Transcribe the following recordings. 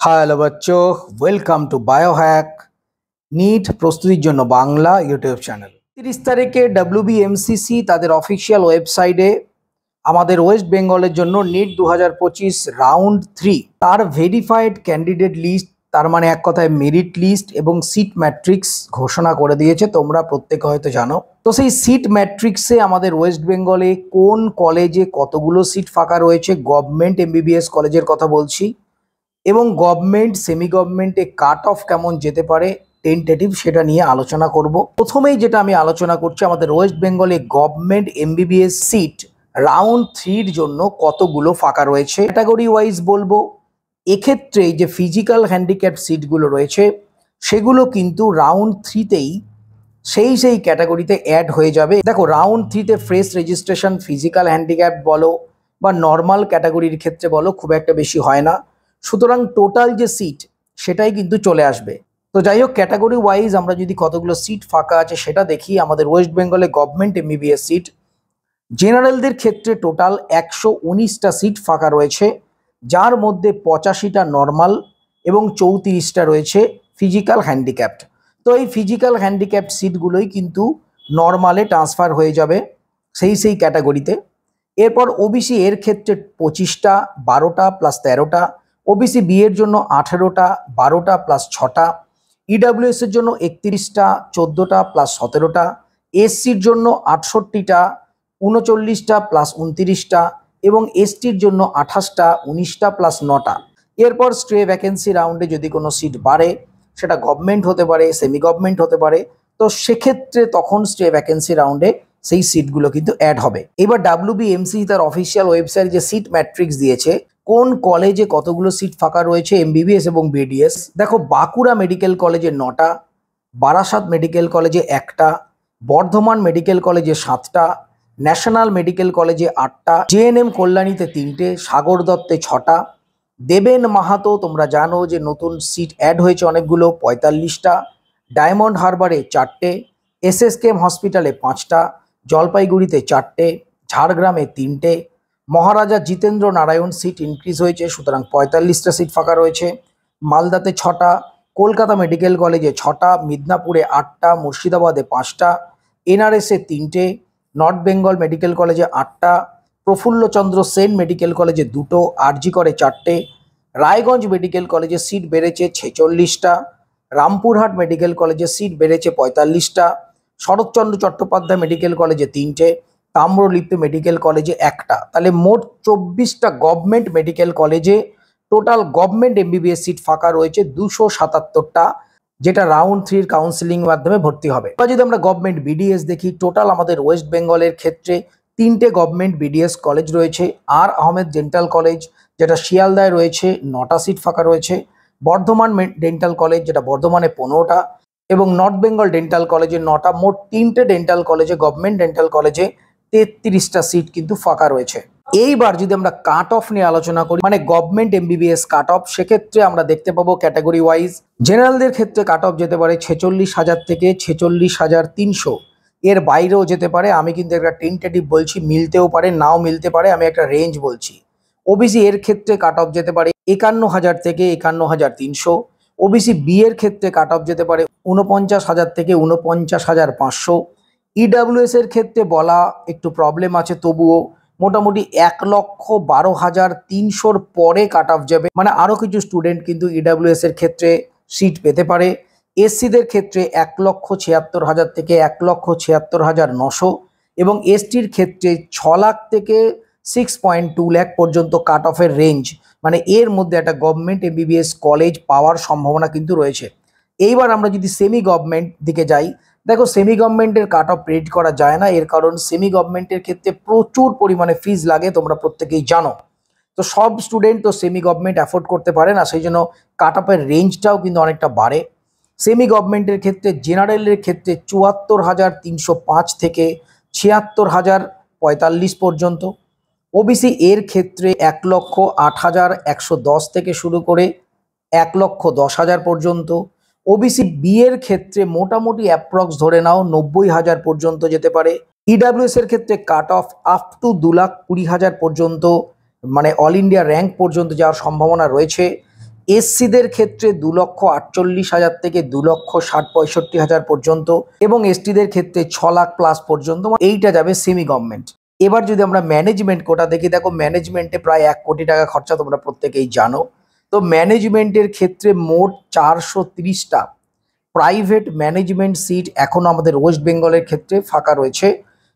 Hello বাচ্চো, welcome to biohack NEET প্রস্তুতির জন্য বাংলা ইউটিউব চ্যানেল। 30 তারিখে WBMCC তাদের অফিসিয়াল ওয়েবসাইটে আমাদের ওয়েস্ট বেঙ্গলের জন্য নিট 2025 রাউন্ড 3 তার ভেরিফাইড ক্যান্ডিডেট লিস্ট, তার মানে এক কথায় মেরিট লিস্ট এবং সিট ম্যাট্রিক্স ঘোষণা করে দিয়েছে। তোমরা প্রত্যেকে হয়তো জানো। তো সেই সিট ম্যাট্রিক্সে আমাদের ওয়েস্ট বেঙ্গলে কোন কলেজে কতগুলো সিট ফাঁকা রয়েছে, গভর্নমেন্ট MBBS কলেজের কথা বলছি, এবং গভর্নমেন্ট সেমি গভর্নমেন্টে কাট অফ কেমন যেতে পারে টেন্টেটিভ, সেটা নিয়ে আলোচনা করব। প্রথমেই যেটা আমি আলোচনা করছি, আমাদের ওয়েস্ট বেঙ্গলে গভর্নমেন্ট MBBS সিট রাউন্ড 3-র জন্য কতগুলো ফাঁকা রয়েছে ক্যাটাগরি ওয়াইজ বলবো। এক্ষেত্রে যে ফিজিক্যাল হ্যান্ডিক্যাপ সিটগুলো রয়েছে সেগুলো কিন্তু রাউন্ড 3-তেই সেই ক্যাটাগরিতে অ্যাড হয়ে যাবে। দেখো, রাউন্ড 3-তে ফ্রেশ রেজিস্ট্রেশন ফিজিক্যাল হ্যান্ডিক্যাপ বলো বা নর্মাল ক্যাটাগরির ক্ষেত্রে বলো খুব একটা বেশি হয় না, সুতরাং টোটাল যে সিট সেটাই কিন্তু চলে আসবে। তো যাই হোক, ক্যাটাগরি ওয়াইজ আমরা যদি কতগুলো সিট ফাঁকা আছে সেটা দেখি। আমাদের ওয়েস্ট বেঙ্গলে গভর্নমেন্ট MBBS সিট জেনারেলদের ক্ষেত্রে টোটাল 119টা সিট ফাঁকা রয়েছে, যার মধ্যে 85টা নর্মাল এবং 34টা রয়েছে ফিজিক্যাল হ্যান্ডিক্যাপড। তো এই ফিজিক্যাল হ্যান্ডিক্যাপড সিটগুলোই কিন্তু নর্মালে ট্রান্সফার হয়ে যাবে সেই ক্যাটাগরিতে। এরপর OBC এর ক্ষেত্রে 25টা, 12টা প্লাস 13টা, OBC B এর জন্য 18টা, 12টা প্লাস 6টা, EWS এর জন্য 31টা, 14টা প্লাস 17টা, SCর জন্য 68টা, 39টা প্লাস 29টা এবং STর জন্য 28টা, 19টা প্লাস 9টা। এরপর স্ট্রে ভ্যাকেন্সি রাউন্ডে যদি কোনো সিট বাড়ে, সেটা গভর্নমেন্ট হতে পারে, সেমি গভর্নমেন্ট হতে পারে, তো সেক্ষেত্রে তখন স্ট্রে ভ্যাকেন্সি রাউন্ডে সেই সিটগুলো কিন্তু অ্যাড হবে। এবার WBMCC তার অফিসিয়াল ওয়েবসাইট যে সিট ম্যাট্রিক্স দিয়েছে, কোন কলেজে কতগুলো সিট ফাঁকা রয়েছে MBBS এবং BDS। দেখো, বাঁকুড়া মেডিকেল কলেজে 9টা, বারাসাত মেডিকেল কলেজে 1টা, বর্ধমান মেডিকেল কলেজে 7টা, ন্যাশনাল মেডিকেল কলেজে 8টা, JNM কল্যাণীতে 3টে, সাগর দত্তে 6টা, দেবেন মাহাতো তোমরা জানো যে নতুন সিট অ্যাড হয়েছে অনেকগুলো, 45টা, ডায়মন্ড হারবারে 4টে, SSKM হসপিটালে 5টা, জলপাইগুড়িতে 4টে, ঝাড়গ্রামে 3টে, মহারাজা জিতেন্দ্র নারায়ণ সিট ইনক্রিজ হয়েছে, সুতরাং 45টা সিট ফাঁকা রয়েছে, মালদাতে 6টা, কলকাতা মেডিকেল কলেজে 6টা, মিদনাপুরে 8টা, মুর্শিদাবাদে 5টা, NRS-এ 3টে, নর্থ বেঙ্গল মেডিকেল কলেজে 8টা, প্রফুল্লচন্দ্র সেন মেডিকেল কলেজে 2টো, RG করে 4টে, রায়গঞ্জ মেডিকেল কলেজে সিট বেড়েছে 46টা, রামপুরহাট মেডিকেল কলেজে সিট বেড়েছে 45টা, শরৎচন্দ্র চট্টোপাধ্যায় মেডিকেল কলেজে 3টে, তাম্রলিপ্ত মেডিকেল কলেজে 1টা। তাহলে মোট 24টা গভর্নমেন্ট মেডিকেল কলেজে টোটাল গভর্নমেন্ট MBBS সিট ফাঁকা রয়েছে 277টা, যেটা রাউন্ড 3-র কাউন্সিলিং মাধ্যমে ভর্তি হবে। এবার যদি আমরা গভর্নমেন্ট BDS দেখি, টোটাল আমাদের ওয়েস্ট বেঙ্গলের ক্ষেত্রে 3টে গভর্নমেন্ট BDS কলেজ রয়েছে। আর আহমেদ ডেন্টাল কলেজ যেটা শিয়ালদায় রয়েছে, 9টা সিট ফাঁকা রয়েছে, বর্ধমান ডেন্টাল কলেজ যেটা বর্ধমানে 15টা, এবং নর্থ বেঙ্গল ডেন্টাল কলেজে 9টা। মোট 3টে ডেন্টাল কলেজে, গভর্নমেন্ট ডেন্টাল কলেজে 33টা সিট কিন্তু ফাঁকা রয়েছে। এইবার যদি আমরা কাট অফ নিয়ে আলোচনা করি, মানে গভর্নমেন্ট MBBS কাট অফ, সেক্ষেত্রে আমরা দেখতে পাবো ক্যাটাগরি ওয়াইজ জেনারেলদের ক্ষেত্রে কাট অফ যেতে পারে 46,000 থেকে 46,300, এর বাইরেও যেতে পারে। আমি কিন্তু একটা টেন্টেটিভ বলছি, মিলতেও পারে নাও মিলতে পারে, আমি একটা রেঞ্জ বলছি। OBC এর ক্ষেত্রে কাট অফ যেতে পারে 51,000 থেকে 51,300, OBC B এর ক্ষেত্রে কাট অফ যেতে পারে 49,000 থেকে 49,500, EWS এর ক্ষেত্রে বলা একটু প্রবলেম আছে, তবুও মোটামুটি 1,12,300-র পরে কাট অফ যাবে, মানে আরও কিছু স্টুডেন্ট কিন্তু EWS এর ক্ষেত্রে সিট পেতে পারে। SCদের ক্ষেত্রে 1,76,000 থেকে 1,76,900 এবং STর ক্ষেত্রে 6 লাখ থেকে 6.2 লাখ পর্যন্ত কাট অফের রেঞ্জ, মানে এর মধ্যে একটা গভর্নমেন্ট MBBS কলেজ পাওয়ার সম্ভাবনা কিন্তু রয়েছে। এইবার আমরা যদি সেমি গভর্নমেন্ট দিকে যাই, দেখো সেমি গভর্নমেন্টের কাট অফ প্রেডিক্ট করা যায় না, এর কারণ সেমি গভর্নমেন্টের ক্ষেত্রে প্রচুর পরিমাণে ফিজ লাগে, তোমরা প্রত্যেকেই জানো। তো সব স্টুডেন্ট তো সেমি গভর্নমেন্ট অ্যাফোর্ড করতে পারে না, সেই জন্য কাট অফের রেঞ্জটাও কিন্তু অনেকটা বাড়ে। সেমি গভর্নমেন্টের ক্ষেত্রে জেনারেলের ক্ষেত্রে 74,305 থেকে 76,045 পর্যন্ত, OBC এর ক্ষেত্রে 1,08,110 থেকে শুরু করে 1,10,000 পর্যন্ত, OBC B এর ক্ষেত্রে মোটামুটি অ্যাপ্রক্স ধরে নাও 90,000 পর্যন্ত যেতে পারে। EWS এর ক্ষেত্রে কাট অফ আপ টু 2,20,000 পর্যন্ত, মানে অল ইন্ডিয়া র্যাঙ্ক পর্যন্ত যাওয়ার সম্ভাবনা রয়েছে। এসসিদের ক্ষেত্রে 2,48,000 থেকে 2,60,65,000 পর্যন্ত এবং এসটিদের ক্ষেত্রে 6 লাখ প্লাস পর্যন্ত, এইটা যাবে সেমি গভর্নমেন্ট। এবার যদি আমরা ম্যানেজমেন্ট কোটা দেখি, দেখো ম্যানেজমেন্টে প্রায় 1 কোটি টাকা খরচা, তোমরা প্রত্যেকেই জানো। তো ম্যানেজমেন্টের ক্ষেত্রে মোট 430টা প্রাইভেট ম্যানেজমেন্ট সিট এখনও আমাদের ওয়েস্ট বেঙ্গলের ক্ষেত্রে ফাঁকা রয়েছে।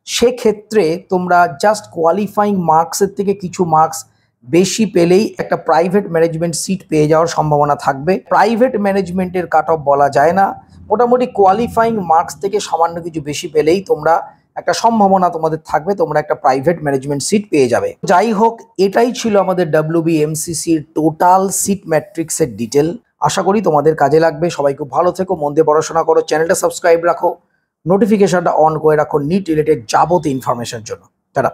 সেক্ষেত্রে তোমরা জাস্ট কোয়ালিফাইং মার্কসের থেকে কিছু মার্কস বেশি পেলেই একটা প্রাইভেট ম্যানেজমেন্ট সিট পেয়ে যাওয়ার সম্ভাবনা থাকবে। প্রাইভেট ম্যানেজমেন্টের কাট অফ বলা যায় না, মোটামুটি কোয়ালিফাইং মার্কস থেকে সামান্য কিছু বেশি পেলেই তোমরা একটা সম্ভাবনা তোমাদের থাকবে, তোমরা একটা প্রাইভেট ম্যানেজমেন্ট সিট পেয়ে যাবে। যাই হোক, এটাই ছিল আমাদের WBMCCর টোটাল সিট ম্যাট্রিক্সের ডিটেল। আশা করি তোমাদের কাজে লাগবে। সবাই খুব ভালো থেকো, মন দিয়ে পড়াশোনা করো, চ্যানেলটা সাবস্ক্রাইব রাখো, নোটিফিকেশনটা অন করে রাখো নিট রিলেটেড যাবতীয় ইনফরমেশনের জন্য। টাটা।